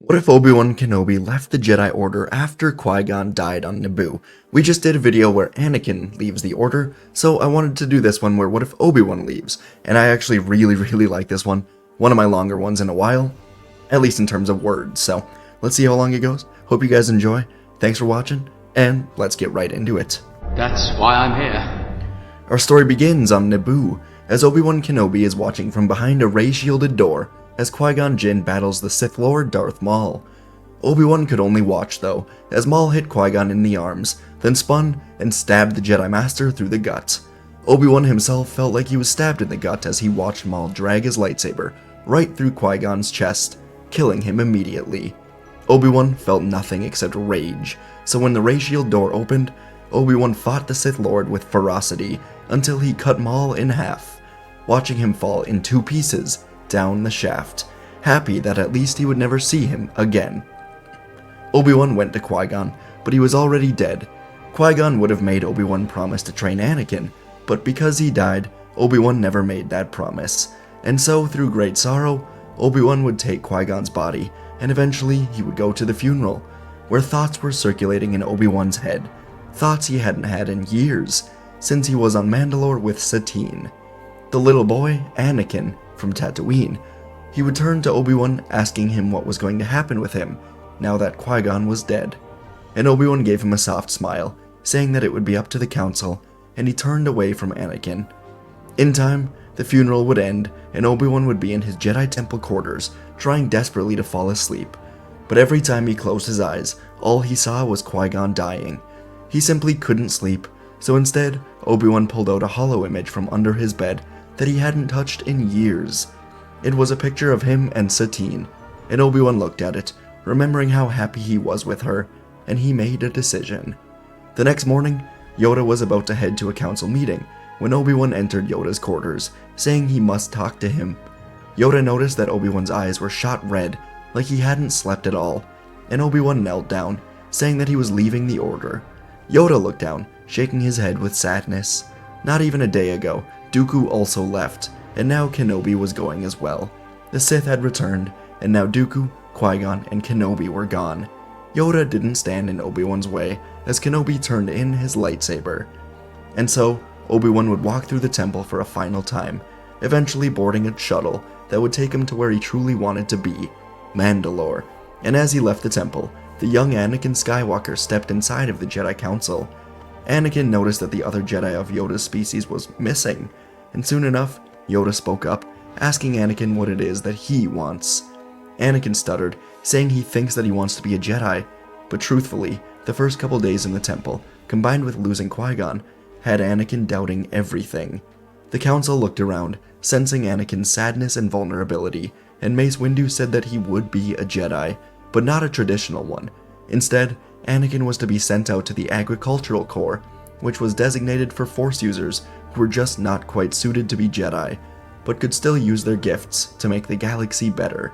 What if Obi Wan Kenobi left the Jedi Order after Qui-Gon died on Naboo? We just did a video where Anakin leaves the Order, so I wanted to do this one where what if Obi Wan leaves? And I actually really like this one. One of my longer ones in a while, at least in terms of words, so let's see how long it goes. Hope you guys enjoy. Thanks for watching, and let's get right into it. That's why I'm here. Our story begins on Naboo, as Obi-Wan Kenobi is watching from behind a ray-shielded door as Qui-Gon Jinn battles the Sith Lord Darth Maul. Obi-Wan could only watch though, as Maul hit Qui-Gon in the arms, then spun and stabbed the Jedi Master through the gut. Obi-Wan himself felt like he was stabbed in the gut as he watched Maul drag his lightsaber right through Qui-Gon's chest, killing him immediately. Obi-Wan felt nothing except rage, so when the ray shield door opened, Obi-Wan fought the Sith Lord with ferocity until he cut Maul in half, watching him fall in two pieces down the shaft, happy that at least he would never see him again. Obi-Wan went to Qui-Gon, but he was already dead. Qui-Gon would have made Obi-Wan promise to train Anakin, but because he died, Obi-Wan never made that promise, and so through great sorrow, Obi-Wan would take Qui-Gon's body, and eventually he would go to the funeral, where thoughts were circulating in Obi-Wan's head, thoughts he hadn't had in years, since he was on Mandalore with Satine. The little boy, Anakin, from Tatooine. He would turn to Obi-Wan asking him what was going to happen with him, now that Qui-Gon was dead. And Obi-Wan gave him a soft smile, saying that it would be up to the Council, and he turned away from Anakin. In time, the funeral would end, and Obi-Wan would be in his Jedi Temple quarters, trying desperately to fall asleep. But every time he closed his eyes, all he saw was Qui-Gon dying. He simply couldn't sleep, so instead, Obi-Wan pulled out a hollow image from under his bed that he hadn't touched in years. It was a picture of him and Satine, and Obi-Wan looked at it, remembering how happy he was with her, and he made a decision. The next morning, Yoda was about to head to a council meeting when Obi-Wan entered Yoda's quarters, saying he must talk to him. Yoda noticed that Obi-Wan's eyes were shot red, like he hadn't slept at all, and Obi-Wan knelt down, saying that he was leaving the Order. Yoda looked down, shaking his head with sadness. Not even a day ago, Dooku also left, and now Kenobi was going as well. The Sith had returned, and now Dooku, Qui-Gon, and Kenobi were gone. Yoda didn't stand in Obi-Wan's way, as Kenobi turned in his lightsaber. And so, Obi-Wan would walk through the temple for a final time, eventually boarding a shuttle that would take him to where he truly wanted to be, Mandalore. And as he left the temple, the young Anakin Skywalker stepped inside of the Jedi Council. Anakin noticed that the other Jedi of Yoda's species was missing, and soon enough, Yoda spoke up, asking Anakin what it is that he wants. Anakin stuttered, saying he thinks that he wants to be a Jedi, but truthfully, the first couple days in the temple, combined with losing Qui-Gon, had Anakin doubting everything. The council looked around, sensing Anakin's sadness and vulnerability, and Mace Windu said that he would be a Jedi, but not a traditional one. Instead, Anakin was to be sent out to the Agricultural Corps, which was designated for Force users who were just not quite suited to be Jedi, but could still use their gifts to make the galaxy better.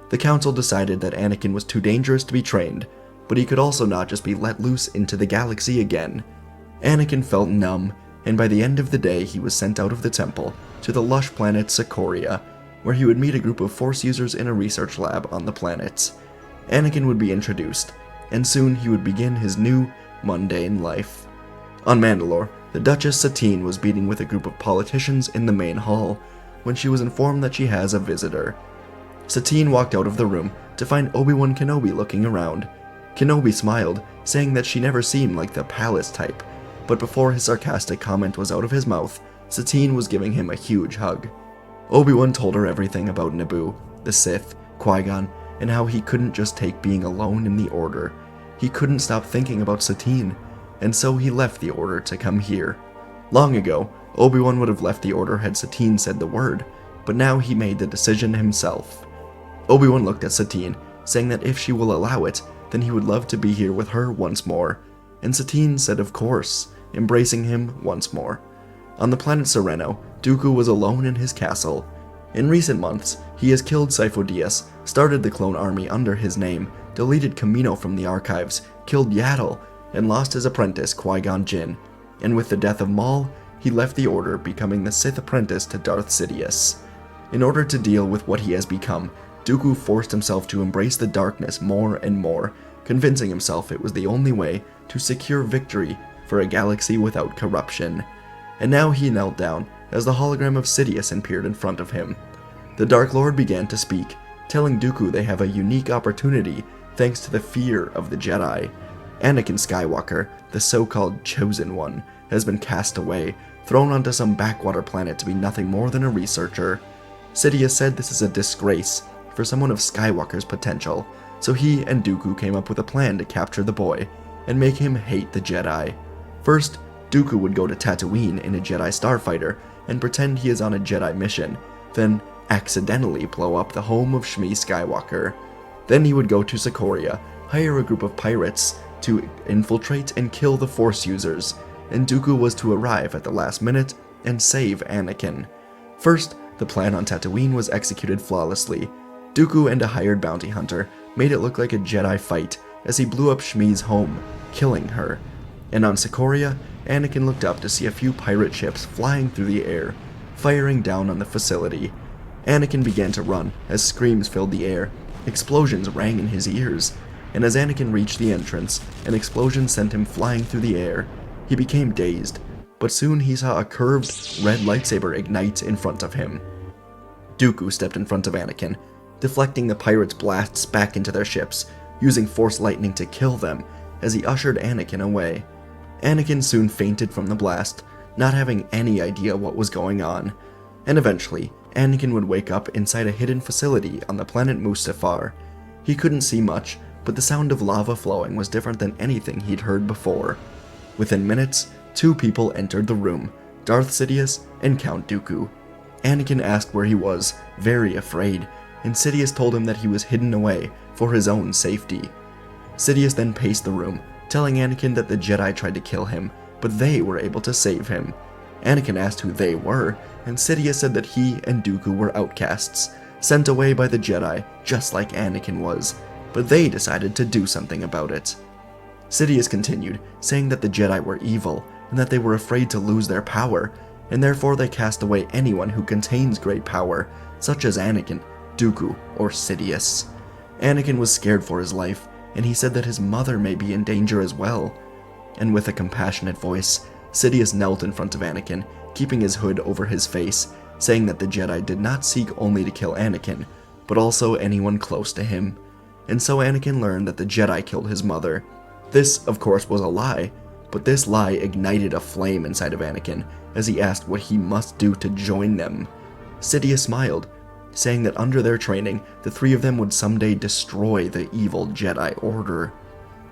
The council decided that Anakin was too dangerous to be trained, but he could also not just be let loose into the galaxy again. Anakin felt numb, and by the end of the day he was sent out of the temple to the lush planet Socoria, where he would meet a group of Force users in a research lab on the planet. Anakin would be introduced, and soon he would begin his new, mundane life. On Mandalore, the Duchess Satine was meeting with a group of politicians in the main hall, when she was informed that she has a visitor. Satine walked out of the room to find Obi-Wan Kenobi looking around. Kenobi smiled, saying that she never seemed like the palace type, but before his sarcastic comment was out of his mouth, Satine was giving him a huge hug. Obi-Wan told her everything about Naboo, the Sith, Qui-Gon, and how he couldn't just take being alone in the Order. He couldn't stop thinking about Satine, and so he left the Order to come here. Long ago, Obi-Wan would have left the Order had Satine said the word, but now he made the decision himself. Obi-Wan looked at Satine, saying that if she will allow it, then he would love to be here with her once more, and Satine said of course, embracing him once more. On the planet Sereno, Dooku was alone in his castle. In recent months, he has killed Sifo Dyas, started the clone army under his name, deleted Kamino from the archives, killed Yaddle, and lost his apprentice Qui-Gon Jinn, and with the death of Maul, he left the Order, becoming the Sith apprentice to Darth Sidious. In order to deal with what he has become, Dooku forced himself to embrace the darkness more and more, convincing himself it was the only way to secure victory for a galaxy without corruption. And now he knelt down as the hologram of Sidious appeared in front of him. The Dark Lord began to speak, telling Dooku they have a unique opportunity thanks to the fear of the Jedi. Anakin Skywalker, the so-called Chosen One, has been cast away, thrown onto some backwater planet to be nothing more than a researcher. Sidious said this is a disgrace for someone of Skywalker's potential, so he and Dooku came up with a plan to capture the boy and make him hate the Jedi. First, Dooku would go to Tatooine in a Jedi starfighter and pretend he is on a Jedi mission, then accidentally blow up the home of Shmi Skywalker. Then he would go to Socoria, hire a group of pirates to infiltrate and kill the Force users, and Dooku was to arrive at the last minute and save Anakin. First, the plan on Tatooine was executed flawlessly. Dooku and a hired bounty hunter made it look like a Jedi fight as he blew up Shmi's home, killing her. And on Socoria, Anakin looked up to see a few pirate ships flying through the air, firing down on the facility. Anakin began to run as screams filled the air, explosions rang in his ears, and as Anakin reached the entrance, an explosion sent him flying through the air. He became dazed, but soon he saw a curved, red lightsaber ignite in front of him. Dooku stepped in front of Anakin, deflecting the pirates' blasts back into their ships, using Force lightning to kill them as he ushered Anakin away. Anakin soon fainted from the blast, not having any idea what was going on, and eventually, Anakin would wake up inside a hidden facility on the planet Mustafar. He couldn't see much, but the sound of lava flowing was different than anything he'd heard before. Within minutes, two people entered the room, Darth Sidious and Count Dooku. Anakin asked where he was, very afraid, and Sidious told him that he was hidden away for his own safety. Sidious then paced the room, telling Anakin that the Jedi tried to kill him, but they were able to save him. Anakin asked who they were, and Sidious said that he and Dooku were outcasts, sent away by the Jedi, just like Anakin was, but they decided to do something about it. Sidious continued, saying that the Jedi were evil, and that they were afraid to lose their power, and therefore they cast away anyone who contains great power, such as Anakin, Dooku, or Sidious. Anakin was scared for his life, and he said that his mother may be in danger as well. And with a compassionate voice, Sidious knelt in front of Anakin, keeping his hood over his face, saying that the Jedi did not seek only to kill Anakin, but also anyone close to him. And so Anakin learned that the Jedi killed his mother. This, of course, was a lie, but this lie ignited a flame inside of Anakin as he asked what he must do to join them. Sidious smiled, saying that under their training, the three of them would someday destroy the evil Jedi Order.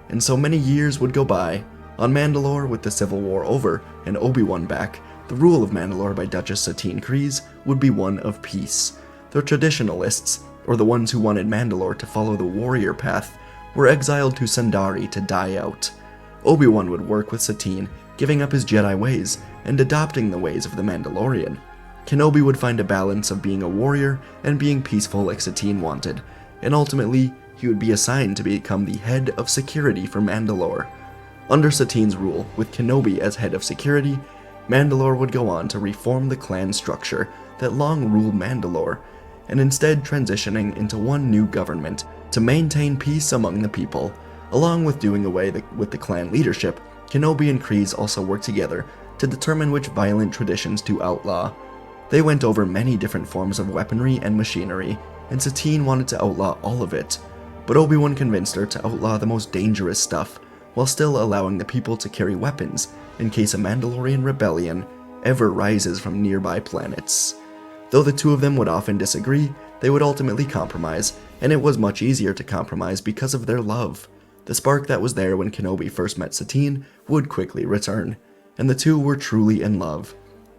And so many years would go by. On Mandalore, with the Civil War over and Obi Wan back, the rule of Mandalore by Duchess Satine Kryze would be one of peace. The traditionalists, or the ones who wanted Mandalore to follow the warrior path, were exiled to Sundari to die out. Obi Wan would work with Satine, giving up his Jedi ways and adopting the ways of the Mandalorian. Kenobi would find a balance of being a warrior and being peaceful like Satine wanted, and ultimately, he would be assigned to become the head of security for Mandalore. Under Satine's rule, with Kenobi as head of security, Mandalore would go on to reform the clan structure that long ruled Mandalore, and instead transitioning into one new government to maintain peace among the people. Along with doing away with the clan leadership, Kenobi and Kryze also worked together to determine which violent traditions to outlaw. They went over many different forms of weaponry and machinery, and Satine wanted to outlaw all of it, but Obi-Wan convinced her to outlaw the most dangerous stuff, while still allowing the people to carry weapons in case a Mandalorian rebellion ever rises from nearby planets. Though the two of them would often disagree, they would ultimately compromise, and it was much easier to compromise because of their love. The spark that was there when Kenobi first met Satine would quickly return, and the two were truly in love.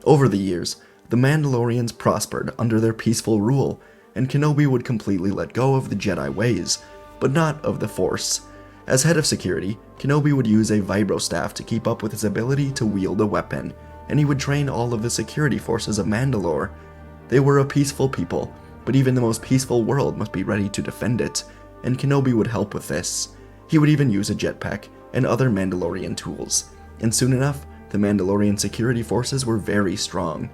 Over the years, the Mandalorians prospered under their peaceful rule, and Kenobi would completely let go of the Jedi ways, but not of the Force. As head of security, Kenobi would use a vibrostaff to keep up with his ability to wield a weapon, and he would train all of the security forces of Mandalore. They were a peaceful people, but even the most peaceful world must be ready to defend it, and Kenobi would help with this. He would even use a jetpack and other Mandalorian tools, and soon enough, the Mandalorian security forces were very strong.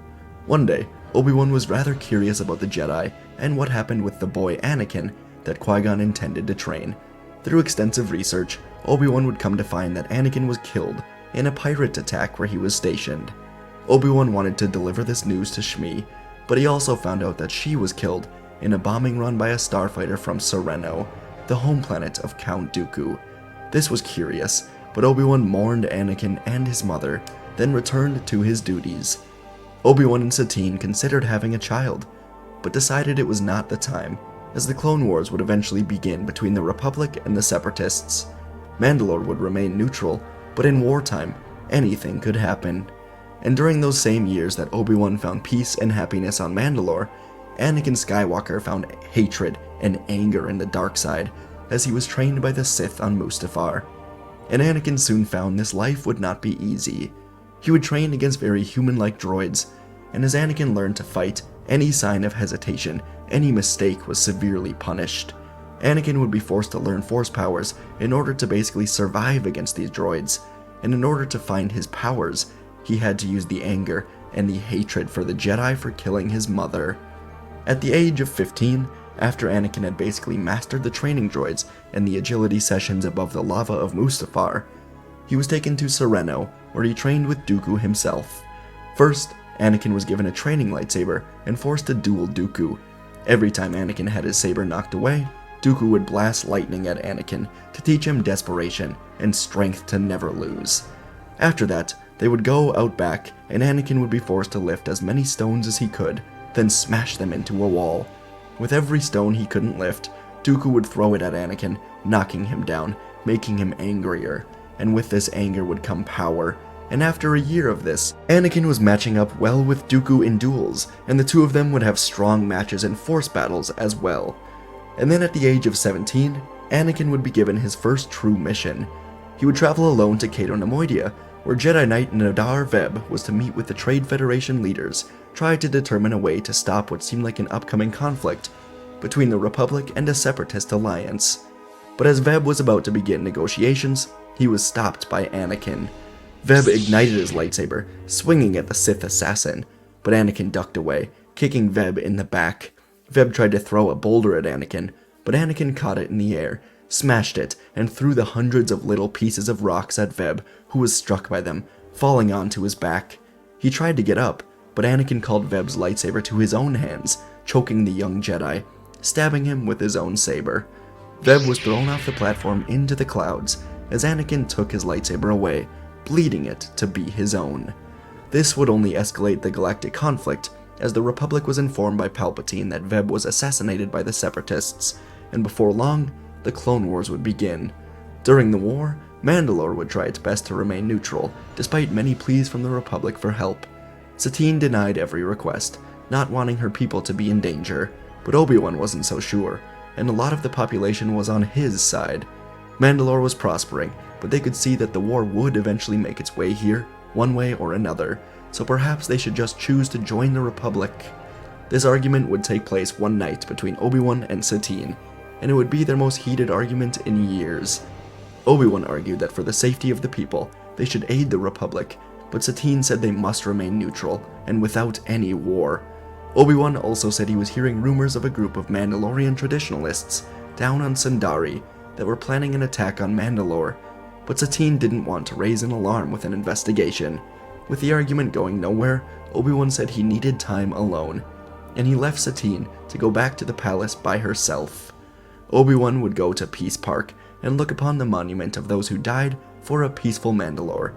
One day, Obi-Wan was rather curious about the Jedi and what happened with the boy Anakin that Qui-Gon intended to train. Through extensive research, Obi-Wan would come to find that Anakin was killed in a pirate attack where he was stationed. Obi-Wan wanted to deliver this news to Shmi, but he also found out that she was killed in a bombing run by a starfighter from Sereno, the home planet of Count Dooku. This was curious, but Obi-Wan mourned Anakin and his mother, then returned to his duties. Obi-Wan and Satine considered having a child, but decided it was not the time, as the Clone Wars would eventually begin between the Republic and the Separatists. Mandalore would remain neutral, but in wartime, anything could happen. And during those same years that Obi-Wan found peace and happiness on Mandalore, Anakin Skywalker found hatred and anger in the dark side, as he was trained by the Sith on Mustafar. And Anakin soon found this life would not be easy. He would train against very human-like droids, and as Anakin learned to fight, any sign of hesitation, any mistake was severely punished. Anakin would be forced to learn Force powers in order to basically survive against these droids, and in order to find his powers, he had to use the anger and the hatred for the Jedi for killing his mother. At the age of 15, after Anakin had basically mastered the training droids and the agility sessions above the lava of Mustafar, he was taken to Sereno, where he trained with Dooku himself. First, Anakin was given a training lightsaber and forced to duel Dooku. Every time Anakin had his saber knocked away, Dooku would blast lightning at Anakin to teach him desperation and strength to never lose. After that, they would go out back, and Anakin would be forced to lift as many stones as he could, then smash them into a wall. With every stone he couldn't lift, Dooku would throw it at Anakin, knocking him down, making him angrier. And with this anger would come power. And after a year of this, Anakin was matching up well with Dooku in duels, and the two of them would have strong matches in Force battles as well. And then at the age of 17, Anakin would be given his first true mission. He would travel alone to Cato Nemoidia, where Jedi Knight Nadar Veb was to meet with the Trade Federation leaders, try to determine a way to stop what seemed like an upcoming conflict between the Republic and a Separatist alliance. But as Veb was about to begin negotiations, he was stopped by Anakin. Veb ignited his lightsaber, swinging at the Sith assassin, but Anakin ducked away, kicking Veb in the back. Veb tried to throw a boulder at Anakin, but Anakin caught it in the air, smashed it, and threw the hundreds of little pieces of rocks at Veb, who was struck by them, falling onto his back. He tried to get up, but Anakin called Veb's lightsaber to his own hands, choking the young Jedi, stabbing him with his own saber. Veb was thrown off the platform into the clouds, as Anakin took his lightsaber away, bleeding it to be his own. This would only escalate the galactic conflict, as the Republic was informed by Palpatine that Veb was assassinated by the Separatists, and before long, the Clone Wars would begin. During the war, Mandalore would try its best to remain neutral, despite many pleas from the Republic for help. Satine denied every request, not wanting her people to be in danger, but Obi-Wan wasn't so sure, and a lot of the population was on his side. Mandalore was prospering, but they could see that the war would eventually make its way here, one way or another, so perhaps they should just choose to join the Republic. This argument would take place one night between Obi-Wan and Satine, and it would be their most heated argument in years. Obi-Wan argued that for the safety of the people, they should aid the Republic, but Satine said they must remain neutral, and without any war. Obi-Wan also said he was hearing rumors of a group of Mandalorian traditionalists down on Sundari that were planning an attack on Mandalore, but Satine didn't want to raise an alarm with an investigation. With the argument going nowhere, Obi-Wan said he needed time alone, and he left Satine to go back to the palace by herself. Obi-Wan would go to Peace Park and look upon the monument of those who died for a peaceful Mandalore.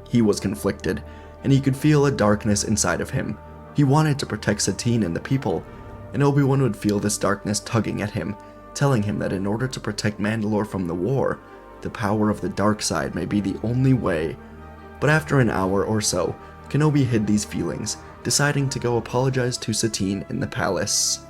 He was conflicted, and he could feel a darkness inside of him. He wanted to protect Satine and the people, and Obi-Wan would feel this darkness tugging at him, telling him that in order to protect Mandalore from the war, the power of the dark side may be the only way. But after an hour or so, Kenobi hid these feelings, deciding to go apologize to Satine in the palace.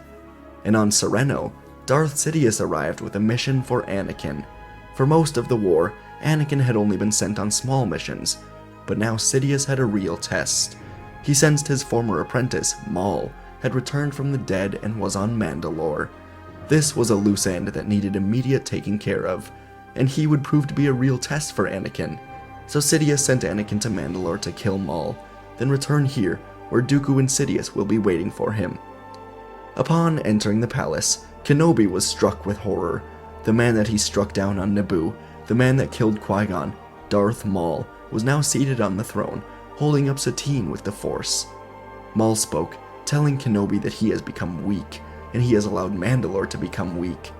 And on Sereno, Darth Sidious arrived with a mission for Anakin. For most of the war, Anakin had only been sent on small missions, but now Sidious had a real test. He sensed his former apprentice, Maul, had returned from the dead and was on Mandalore. This was a loose end that needed immediate taking care of, and he would prove to be a real test for Anakin. So Sidious sent Anakin to Mandalore to kill Maul, then return here, where Dooku and Sidious will be waiting for him. Upon entering the palace, Kenobi was struck with horror. The man that he struck down on Naboo, the man that killed Qui-Gon, Darth Maul, was now seated on the throne, holding up Satine with the Force. Maul spoke, telling Kenobi that he has become weak, and he has allowed Mandalore to become weak.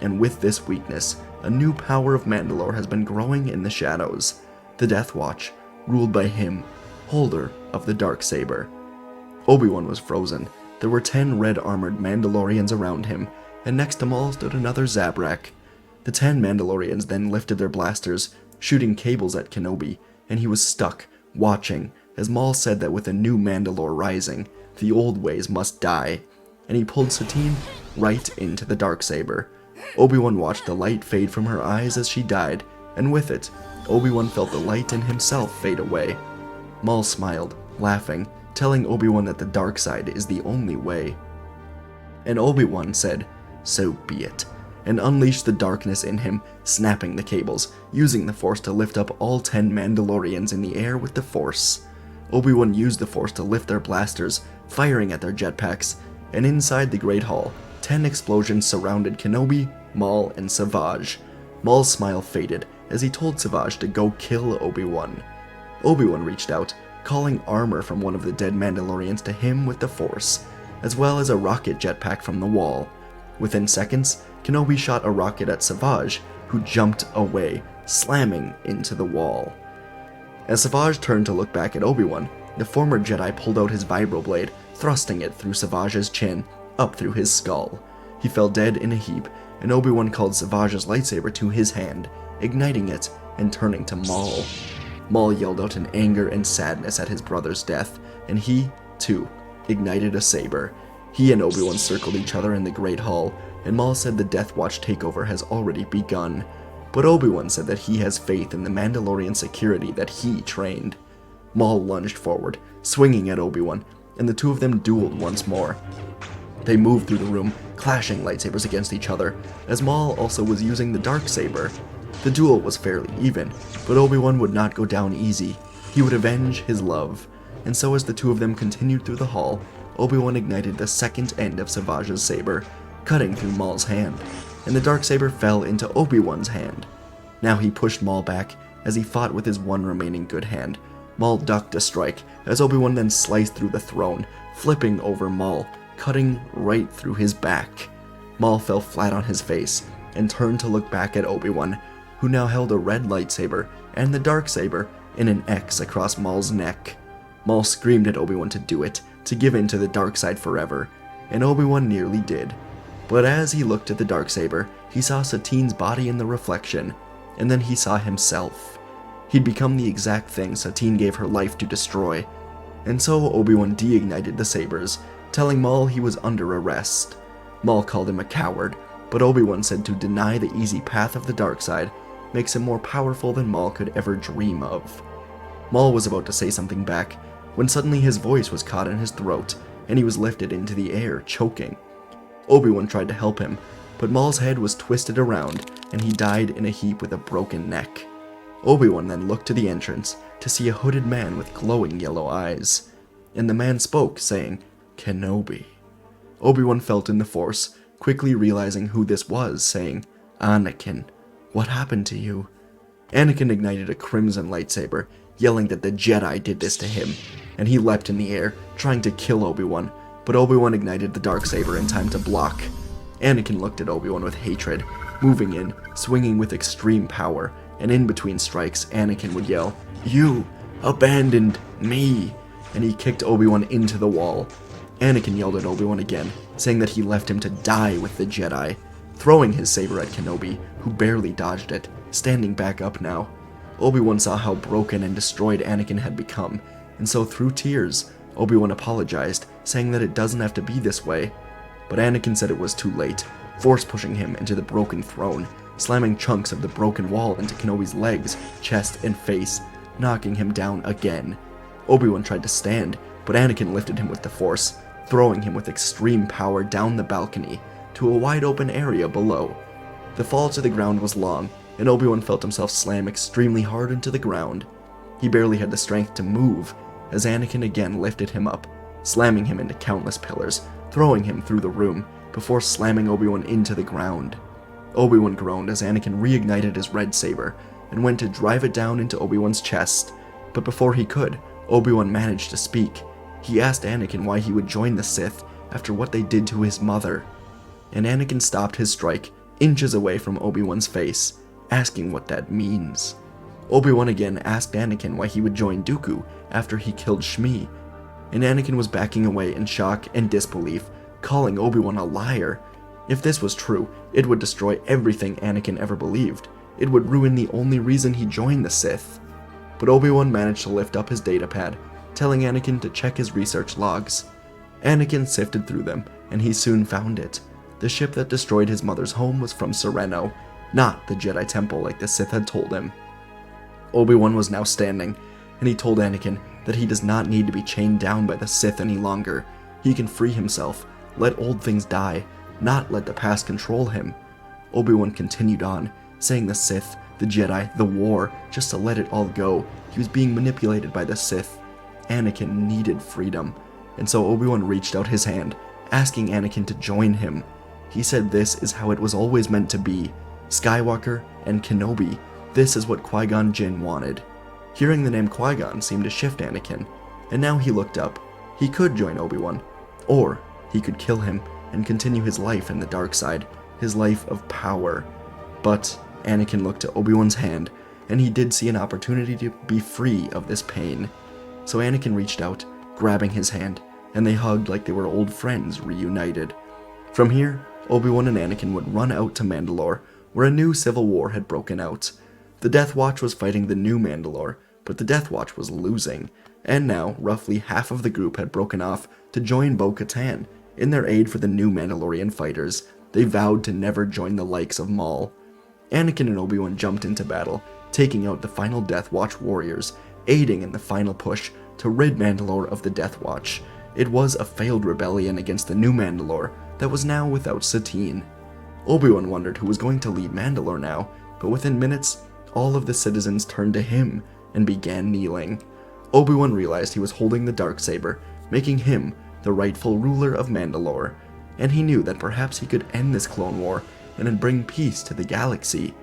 And with this weakness, a new power of Mandalore has been growing in the shadows. The Death Watch, ruled by him, holder of the Darksaber. Obi-Wan was frozen. There were 10 red-armored Mandalorians around him, and next to Maul stood another Zabrak. The 10 Mandalorians then lifted their blasters, shooting cables at Kenobi, and he was stuck, watching, as Maul said that with a new Mandalore rising, the old ways must die, and he pulled Satine right into the Darksaber. Obi-Wan watched the light fade from her eyes as she died, and with it, Obi-Wan felt the light in himself fade away. Maul smiled, laughing, telling Obi-Wan that the dark side is the only way. And Obi-Wan said, "So be it," and unleashed the darkness in him, snapping the cables, using the Force to lift up all 10 Mandalorians in the air with the Force. Obi-Wan used the Force to lift their blasters, firing at their jetpacks, and inside the Great Hall, 10 explosions surrounded Kenobi, Maul, and Savage. Maul's smile faded as he told Savage to go kill Obi-Wan. Obi-Wan reached out, calling armor from one of the dead Mandalorians to him with the Force, as well as a rocket jetpack from the wall. Within seconds, Kenobi shot a rocket at Savage, who jumped away, slamming into the wall. As Savage turned to look back at Obi-Wan, the former Jedi pulled out his vibroblade, thrusting it through Savage's chin, up through his skull. He fell dead in a heap, and Obi-Wan called Savage's lightsaber to his hand, igniting it and turning to Maul. Maul yelled out in anger and sadness at his brother's death, and he, too, ignited a saber. He and Obi-Wan circled each other in the Great Hall, and Maul said the Death Watch takeover has already begun. But Obi-Wan said that he has faith in the Mandalorian security that he trained. Maul lunged forward, swinging at Obi-Wan, and the two of them dueled once more. They moved through the room, clashing lightsabers against each other, as Maul also was using the Darksaber. The duel was fairly even, but Obi-Wan would not go down easy. He would avenge his love. And so as the two of them continued through the hall, Obi-Wan ignited the second end of Savage's saber, cutting through Maul's hand, and the Darksaber fell into Obi-Wan's hand. Now he pushed Maul back as he fought with his one remaining good hand. Maul ducked a strike as Obi-Wan then sliced through the throne, flipping over Maul, cutting right through his back. Maul fell flat on his face and turned to look back at Obi-Wan, who now held a red lightsaber and the Darksaber in an X across Maul's neck. Maul screamed at Obi-Wan to do it, to give in to the dark side forever, and Obi-Wan nearly did. But as he looked at the Darksaber, he saw Satine's body in the reflection, and then he saw himself. He'd become the exact thing Satine gave her life to destroy. And so Obi-Wan de-ignited the sabers, telling Maul he was under arrest. Maul called him a coward, but Obi-Wan said to deny the easy path of the dark side makes him more powerful than Maul could ever dream of. Maul was about to say something back, when suddenly his voice was caught in his throat, and he was lifted into the air, choking. Obi-Wan tried to help him, but Maul's head was twisted around, and he died in a heap with a broken neck. Obi-Wan then looked to the entrance to see a hooded man with glowing yellow eyes, and the man spoke, saying, "Kenobi." Obi-Wan felt in the Force, quickly realizing who this was, saying, "Anakin, what happened to you?" Anakin ignited a crimson lightsaber, yelling that the Jedi did this to him, and he leapt in the air, trying to kill Obi-Wan, but Obi-Wan ignited the Darksaber in time to block. Anakin looked at Obi-Wan with hatred, moving in, swinging with extreme power, and in between strikes, Anakin would yell, "You abandoned me," and he kicked Obi-Wan into the wall. Anakin yelled at Obi-Wan again, saying that he left him to die with the Jedi, throwing his saber at Kenobi, who barely dodged it, standing back up now. Obi-Wan saw how broken and destroyed Anakin had become, and so through tears, Obi-Wan apologized, saying that it doesn't have to be this way. But Anakin said it was too late, force pushing him into the broken throne, slamming chunks of the broken wall into Kenobi's legs, chest, and face, knocking him down again. Obi-Wan tried to stand, but Anakin lifted him with the Force, throwing him with extreme power down the balcony to a wide open area below. The fall to the ground was long, and Obi-Wan felt himself slam extremely hard into the ground. He barely had the strength to move, as Anakin again lifted him up, slamming him into countless pillars, throwing him through the room before slamming Obi-Wan into the ground. Obi-Wan groaned as Anakin reignited his red saber and went to drive it down into Obi-Wan's chest, but before he could, Obi-Wan managed to speak. He asked Anakin why he would join the Sith after what they did to his mother, and Anakin stopped his strike inches away from Obi-Wan's face, asking what that means. Obi-Wan again asked Anakin why he would join Dooku after he killed Shmi, and Anakin was backing away in shock and disbelief, calling Obi-Wan a liar. If this was true, it would destroy everything Anakin ever believed. It would ruin the only reason he joined the Sith. But Obi-Wan managed to lift up his datapad, telling Anakin to check his research logs. Anakin sifted through them, and he soon found it. The ship that destroyed his mother's home was from Sereno, not the Jedi Temple like the Sith had told him. Obi-Wan was now standing, and he told Anakin that he does not need to be chained down by the Sith any longer. He can free himself, let old things die, not let the past control him. Obi-Wan continued on, saying the Sith, the Jedi, the war, just to let it all go. He was being manipulated by the Sith. Anakin needed freedom, and so Obi-Wan reached out his hand, asking Anakin to join him. He said this is how it was always meant to be. Skywalker and Kenobi, this is what Qui-Gon Jinn wanted. Hearing the name Qui-Gon seemed to shift Anakin, and now he looked up. He could join Obi-Wan, or he could kill him and continue his life in the dark side, his life of power. But Anakin looked to Obi-Wan's hand, and he did see an opportunity to be free of this pain. So Anakin reached out, grabbing his hand, and they hugged like they were old friends reunited. From here, Obi-Wan and Anakin would run out to Mandalore, where a new civil war had broken out. The Death Watch was fighting the new Mandalore, but the Death Watch was losing, and now roughly half of the group had broken off to join Bo-Katan. In their aid for the new Mandalorian fighters, they vowed to never join the likes of Maul. Anakin and Obi-Wan jumped into battle, taking out the final Death Watch warriors, aiding in the final push to rid Mandalore of the Death Watch. It was a failed rebellion against the new Mandalore that was now without Satine. Obi-Wan wondered who was going to lead Mandalore now, but within minutes, all of the citizens turned to him and began kneeling. Obi-Wan realized he was holding the Darksaber, making him the rightful ruler of Mandalore, and he knew that perhaps he could end this clone war and then bring peace to the galaxy.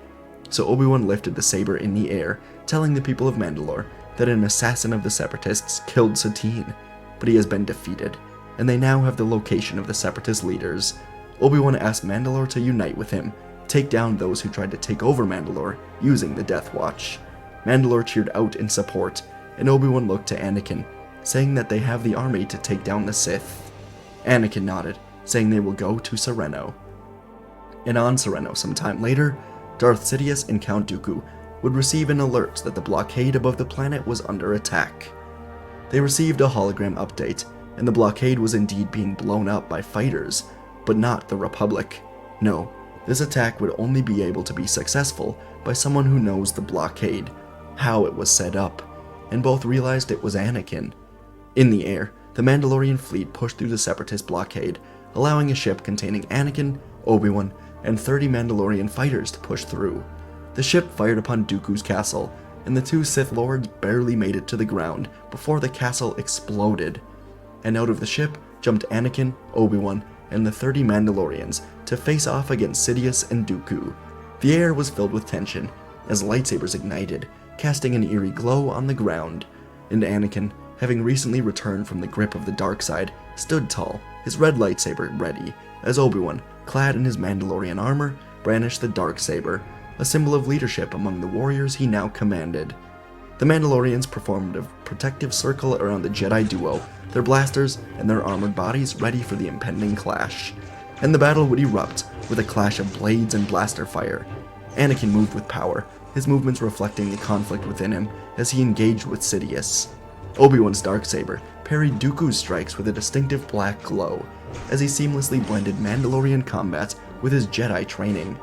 So Obi-Wan lifted the saber in the air, telling the people of Mandalore that an assassin of the Separatists killed Satine, but he has been defeated, and they now have the location of the Separatist leaders. Obi-Wan asked Mandalore to unite with him, take down those who tried to take over Mandalore using the Death Watch. Mandalore cheered out in support, and Obi-Wan looked to Anakin, saying that they have the army to take down the Sith. Anakin nodded, saying they will go to Sereno. And on Sereno some time later, Darth Sidious and Count Dooku would receive an alert that the blockade above the planet was under attack. They received a hologram update, and the blockade was indeed being blown up by fighters, but not the Republic. No, this attack would only be able to be successful by someone who knows the blockade, how it was set up, and both realized it was Anakin. In the air, the Mandalorian fleet pushed through the Separatist blockade, allowing a ship containing Anakin, Obi-Wan, and 30 Mandalorian fighters to push through. The ship fired upon Dooku's castle, and the two Sith Lords barely made it to the ground before the castle exploded. And out of the ship jumped Anakin, Obi-Wan, and the 30 Mandalorians to face off against Sidious and Dooku. The air was filled with tension as lightsabers ignited, casting an eerie glow on the ground, and Anakin, having recently returned from the grip of the dark side, stood tall, his red lightsaber ready, as Obi-Wan, clad in his Mandalorian armor, brandished the Darksaber, a symbol of leadership among the warriors he now commanded. The Mandalorians performed a protective circle around the Jedi duo, their blasters and their armored bodies ready for the impending clash. And the battle would erupt with a clash of blades and blaster fire. Anakin moved with power, his movements reflecting the conflict within him as he engaged with Sidious. Obi-Wan's Darksaber parried Dooku's strikes with a distinctive black glow, as he seamlessly blended Mandalorian combat with his Jedi training.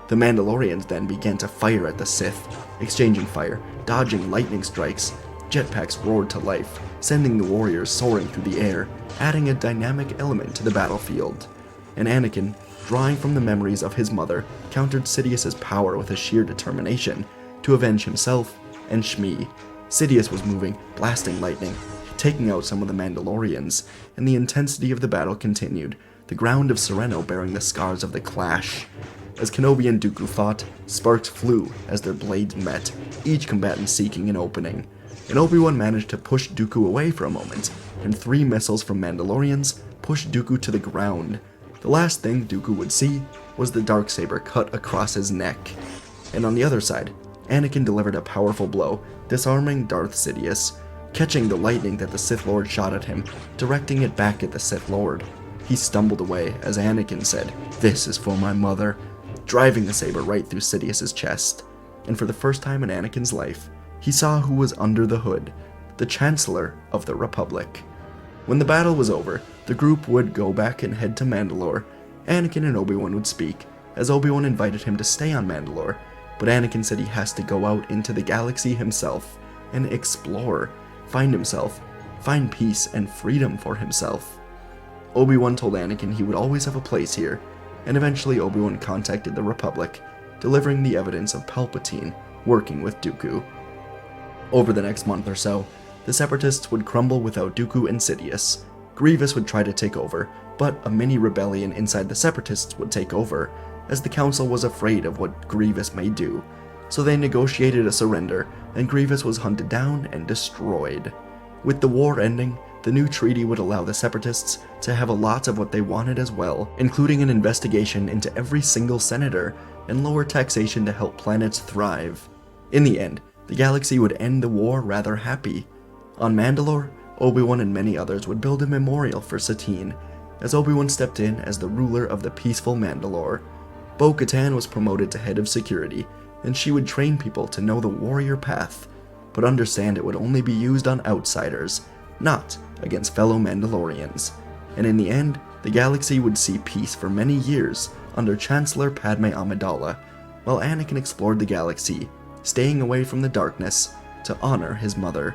The Mandalorians then began to fire at the Sith, exchanging fire, dodging lightning strikes. Jetpacks roared to life, sending the warriors soaring through the air, adding a dynamic element to the battlefield. And Anakin, drawing from the memories of his mother, countered Sidious's power with a sheer determination to avenge himself and Shmi. Sidious was moving, blasting lightning, taking out some of the Mandalorians, and the intensity of the battle continued, the ground of Sereno bearing the scars of the clash. As Kenobi and Dooku fought, sparks flew as their blades met, each combatant seeking an opening. And Obi Wan managed to push Dooku away for a moment, and 3 missiles from Mandalorians pushed Dooku to the ground. The last thing Dooku would see was the darksaber cut across his neck. And on the other side, Anakin delivered a powerful blow, disarming Darth Sidious, catching the lightning that the Sith Lord shot at him, directing it back at the Sith Lord. He stumbled away as Anakin said, "This is for my mother," driving the saber right through Sidious's chest. And for the first time in Anakin's life, he saw who was under the hood, the Chancellor of the Republic. When the battle was over, the group would go back and head to Mandalore. Anakin and Obi-Wan would speak, as Obi-Wan invited him to stay on Mandalore, but Anakin said he has to go out into the galaxy himself and explore, find himself, find peace and freedom for himself. Obi-Wan told Anakin he would always have a place here, and eventually Obi-Wan contacted the Republic, delivering the evidence of Palpatine working with Dooku. Over the next month or so, the Separatists would crumble without Dooku and Sidious. Grievous would try to take over, but a mini-rebellion inside the Separatists would take over, as the Council was afraid of what Grievous may do. So they negotiated a surrender, and Grievous was hunted down and destroyed. With the war ending, the new treaty would allow the Separatists to have a lot of what they wanted as well, including an investigation into every single senator, and lower taxation to help planets thrive. In the end, the galaxy would end the war rather happy. On Mandalore, Obi-Wan and many others would build a memorial for Satine, as Obi-Wan stepped in as the ruler of the peaceful Mandalore. Bo-Katan was promoted to head of security, and she would train people to know the warrior path, but understand it would only be used on outsiders, not against fellow Mandalorians. And in the end, the galaxy would see peace for many years under Chancellor Padme Amidala, while Anakin explored the galaxy, staying away from the darkness to honor his mother.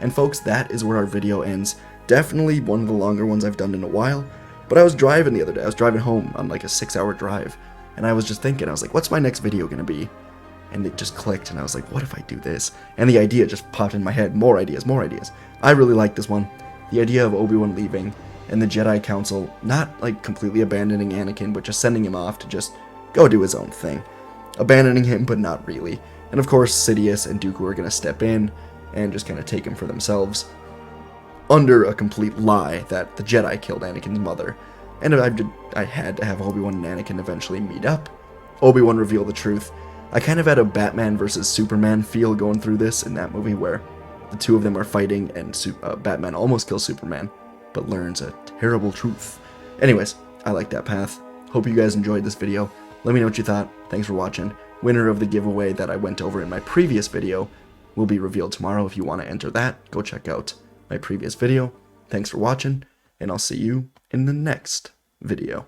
And folks, that is where our video ends. Definitely one of the longer ones I've done in a while, but I was driving the other day. I was driving home on like a 6-hour drive, and I was just thinking, I was like, what's my next video gonna be? And it just clicked, and I was like, what if I do this? And the idea just popped in my head. More ideas, more ideas. I really like this one. The idea of Obi-Wan leaving, and the Jedi Council not like completely abandoning Anakin, but just sending him off to just go do his own thing. Abandoning him, but not really. And of course, Sidious and Dooku are gonna step in and just kind of take him for themselves, under a complete lie that the Jedi killed Anakin's mother. And I had to have Obi-Wan and Anakin eventually meet up. Obi-Wan reveal the truth. I kind of had a Batman versus Superman feel going through this in that movie, where the two of them are fighting and Batman almost kills Superman, but learns a terrible truth. Anyways, I like that path. Hope you guys enjoyed this video. Let me know what you thought. Thanks for watching. Winner of the giveaway that I went over in my previous video will be revealed tomorrow. If you want to enter that, go check out my previous video. Thanks for watching, and I'll see you in the next video.